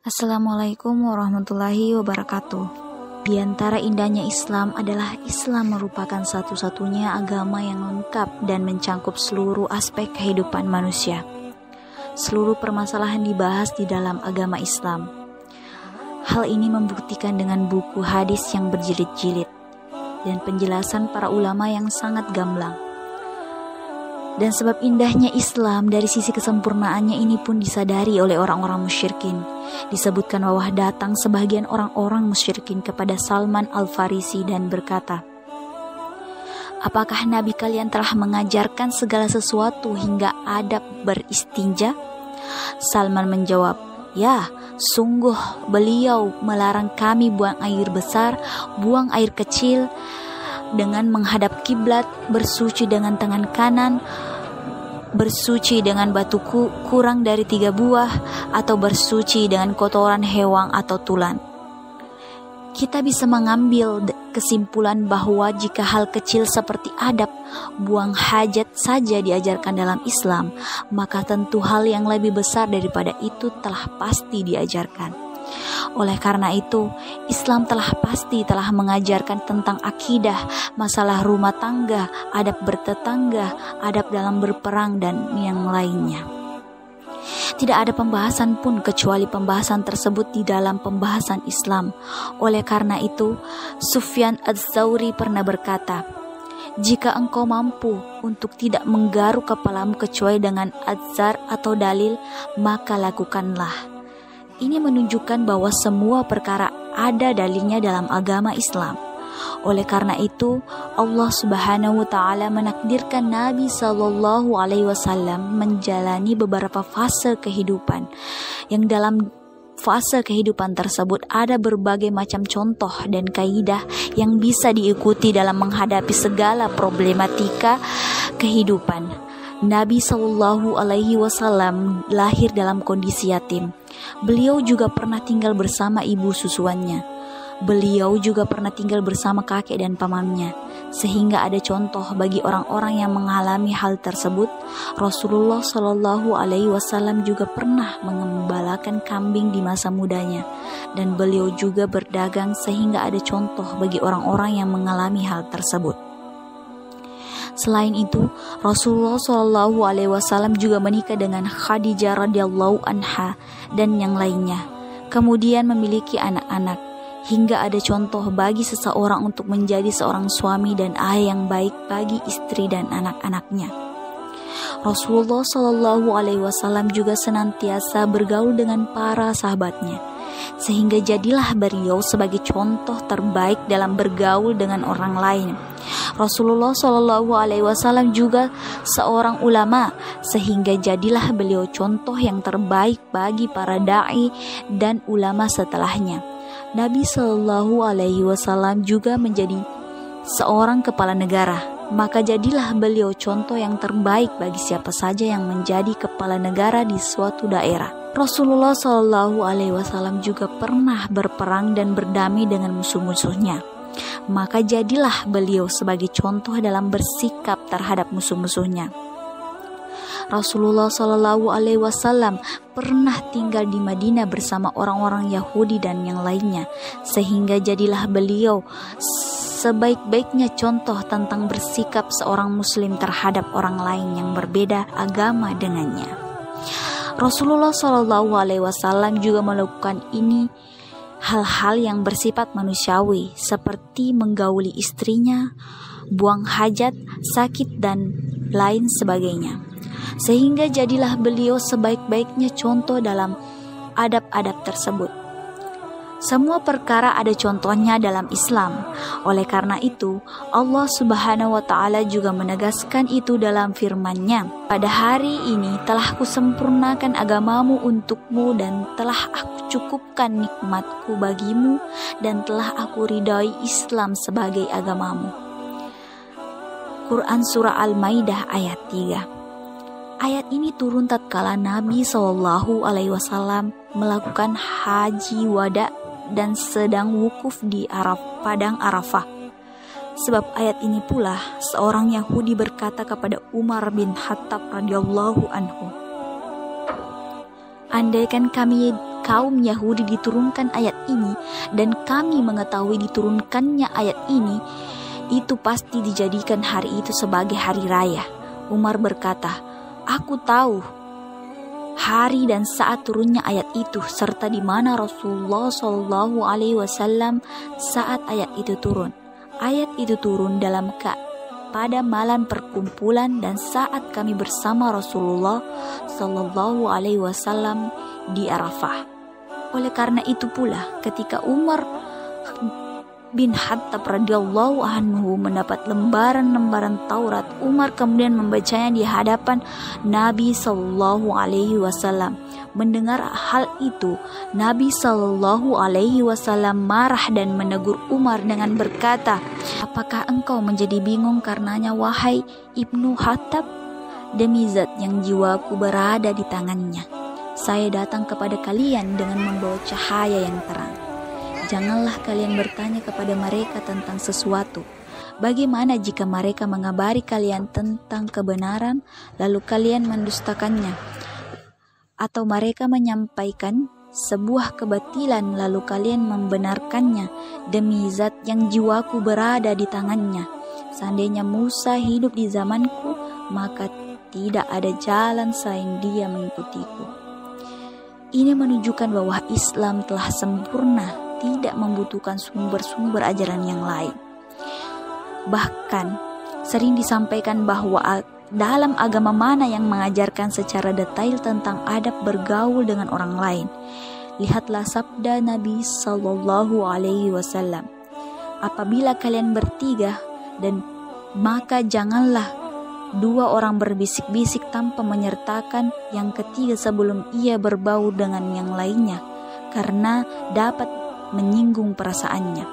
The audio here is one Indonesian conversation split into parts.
Assalamualaikum warahmatullahi wabarakatuh. Di antara indahnya Islam adalah Islam merupakan satu-satunya agama yang lengkap dan mencangkup seluruh aspek kehidupan manusia. Seluruh permasalahan dibahas di dalam agama Islam. Hal ini membuktikan dengan buku hadis yang berjilid-jilid dan penjelasan para ulama yang sangat gamblang. Dan sebab indahnya Islam dari sisi kesempurnaannya ini pun disadari oleh orang-orang musyrikin. Disebutkan bahwa datang sebagian orang-orang musyrikin kepada Salman Al-Farisi dan berkata, "Apakah Nabi kalian telah mengajarkan segala sesuatu hingga adab beristinja?" Salman menjawab, "Ya, sungguh beliau melarang kami buang air besar, buang air kecil, dengan menghadap kiblat, bersuci dengan tangan kanan, bersuci dengan batu kurang dari 3 buah, atau bersuci dengan kotoran hewan atau tulan." Kita bisa mengambil kesimpulan bahwa jika hal kecil seperti adab, buang hajat saja diajarkan dalam Islam, maka tentu hal yang lebih besar daripada itu telah pasti diajarkan. Oleh karena itu, Islam telah mengajarkan tentang akidah, masalah rumah tangga, adab bertetangga, adab dalam berperang, dan yang lainnya. Tidak ada pembahasan pun kecuali pembahasan tersebut di dalam pembahasan Islam. Oleh karena itu, Sufyan Ats-Tsauri pernah berkata, "Jika engkau mampu untuk tidak menggaruk kepalamu kecuali dengan azhar atau dalil, maka lakukanlah." Ini menunjukkan bahwa semua perkara ada dalilnya dalam agama Islam. Oleh karena itu, Allah Subhanahu wa taala menakdirkan Nabi sallallahu alaihi wasallam menjalani beberapa fase kehidupan. Yang dalam fase kehidupan tersebut ada berbagai macam contoh dan kaidah yang bisa diikuti dalam menghadapi segala problematika kehidupan. Nabi sallallahu alaihi wasallam lahir dalam kondisi yatim. Beliau juga pernah tinggal bersama ibu susuannya. Beliau juga pernah tinggal bersama kakek dan pamannya. Sehingga ada contoh bagi orang-orang yang mengalami hal tersebut. Rasulullah Shallallahu Alaihi Wasallam juga pernah mengembalakan kambing di masa mudanya, dan beliau juga berdagang, sehingga ada contoh bagi orang-orang yang mengalami hal tersebut. Selain itu, Rasulullah Shallallahu Alaihi Wasallam juga menikah dengan Khadijah radhiyallahu anha dan yang lainnya. Kemudian memiliki anak-anak, hingga ada contoh bagi seseorang untuk menjadi seorang suami dan ayah yang baik bagi istri dan anak-anaknya. Rasulullah Shallallahu Alaihi Wasallam juga senantiasa bergaul dengan para sahabatnya, sehingga jadilah beliau sebagai contoh terbaik dalam bergaul dengan orang lain. Rasulullah Shallallahu Alaihi Wasallam juga seorang ulama, sehingga jadilah beliau contoh yang terbaik bagi para dai dan ulama setelahnya. Nabi Shallallahu Alaihi Wasallam juga menjadi seorang kepala negara, maka jadilah beliau contoh yang terbaik bagi siapa saja yang menjadi kepala negara di suatu daerah. Rasulullah Shallallahu Alaihi Wasallam juga pernah berperang dan berdamai dengan musuh-musuhnya, maka jadilah beliau sebagai contoh dalam bersikap terhadap musuh-musuhnya. Rasulullah Shallallahu Alaihi Wasallam pernah tinggal di Madinah bersama orang-orang Yahudi dan yang lainnya, sehingga jadilah beliau sebaik-baiknya contoh tentang bersikap seorang muslim terhadap orang lain yang berbeda agama dengannya. Rasulullah Shallallahu Alaihi Wasallam juga melakukan hal-hal yang bersifat manusiawi, seperti menggauli istrinya, buang hajat, sakit, dan lain sebagainya. Sehingga jadilah beliau sebaik-baiknya contoh dalam adab-adab tersebut. Semua perkara ada contohnya dalam Islam. Oleh karena itu, Allah Subhanahu wa taala juga menegaskan itu dalam firman-Nya, "Pada hari ini telah kusempurnakan agamamu untukmu, dan telah aku cukupkan nikmatku bagimu, dan telah aku ridai Islam sebagai agamamu." Quran Surah Al-Maidah ayat 3. Ayat ini turun tatkala Nabi Shallallahu Alaihi Wasallam melakukan haji wada dan sedang wukuf di Padang Arafah. Sebab ayat ini pula seorang Yahudi berkata kepada Umar bin Khattab radhiyallahu anhu, "Andaikan kaum Yahudi diturunkan ayat ini dan kami mengetahui diturunkannya ayat ini, itu pasti dijadikan hari itu sebagai hari raya. Umar berkata, aku tahu hari dan saat turunnya ayat itu serta di mana Rasulullah Shallallahu Alaihi Wasallam saat ayat itu turun. Ayat itu turun pada malam perkumpulan dan saat kami bersama Rasulullah Shallallahu Alaihi Wasallam di Arafah. Oleh karena itu pula ketika Umar bin Khattab radhiyallahu anhu mendapat lembaran-lembaran Taurat, Umar kemudian membacanya di hadapan Nabi Shallallahu Alaihi Wasallam. Mendengar hal itu, Nabi Shallallahu Alaihi Wasallam marah dan menegur Umar dengan berkata, apakah engkau menjadi bingung karenanya wahai Ibnu Khattab? Demi zat yang jiwaku berada di tangannya, saya datang kepada kalian dengan membawa cahaya yang terang. Janganlah kalian bertanya kepada mereka tentang sesuatu. Bagaimana jika mereka mengabari kalian tentang kebenaran, lalu kalian mendustakannya? Atau mereka menyampaikan sebuah kebatilan, lalu kalian membenarkannya? Demi zat yang jiwaku berada di tangannya, seandainya Musa hidup di zamanku, maka tidak ada jalan selain dia mengikutiku. Ini menunjukkan bahwa Islam telah sempurna, tidak membutuhkan sumber-sumber ajaran yang lain. Bahkan sering disampaikan bahwa dalam agama mana yang mengajarkan secara detail tentang adab bergaul dengan orang lain. Lihatlah sabda Nabi Sallallahu Alaihi Wasallam, apabila kalian bertiga dan maka janganlah dua orang berbisik-bisik tanpa menyertakan yang ketiga sebelum ia berbau dengan yang lainnya, karena dapat menyinggung perasaannya.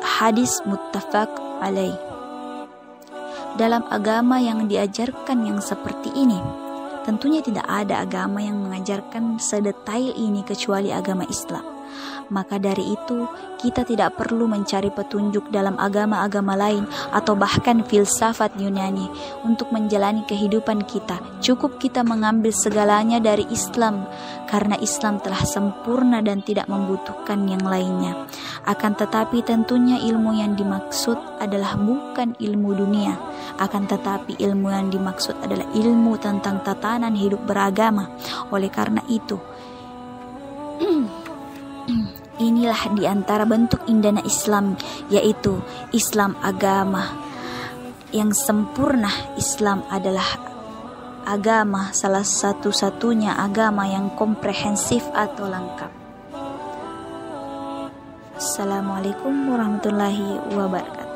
Hadis muttafaq alaih. Dalam agama yang diajarkan yang seperti ini, tentunya tidak ada agama yang mengajarkan sedetail ini kecuali agama Islam. Maka dari itu, kita tidak perlu mencari petunjuk dalam agama-agama lain atau bahkan filsafat Yunani untuk menjalani kehidupan kita. Cukup kita mengambil segalanya dari Islam, karena Islam telah sempurna dan tidak membutuhkan yang lainnya. Akan tetapi tentunya ilmu yang dimaksud adalah bukan ilmu dunia. Akan tetapi ilmu yang dimaksud adalah ilmu tentang tatanan hidup beragama. Oleh karena itu, inilah di antara bentuk indahnya Islam, yaitu Islam agama yang sempurna. Islam adalah agama, salah satu-satunya agama yang komprehensif atau lengkap. Assalamualaikum warahmatullahi wabarakatuh.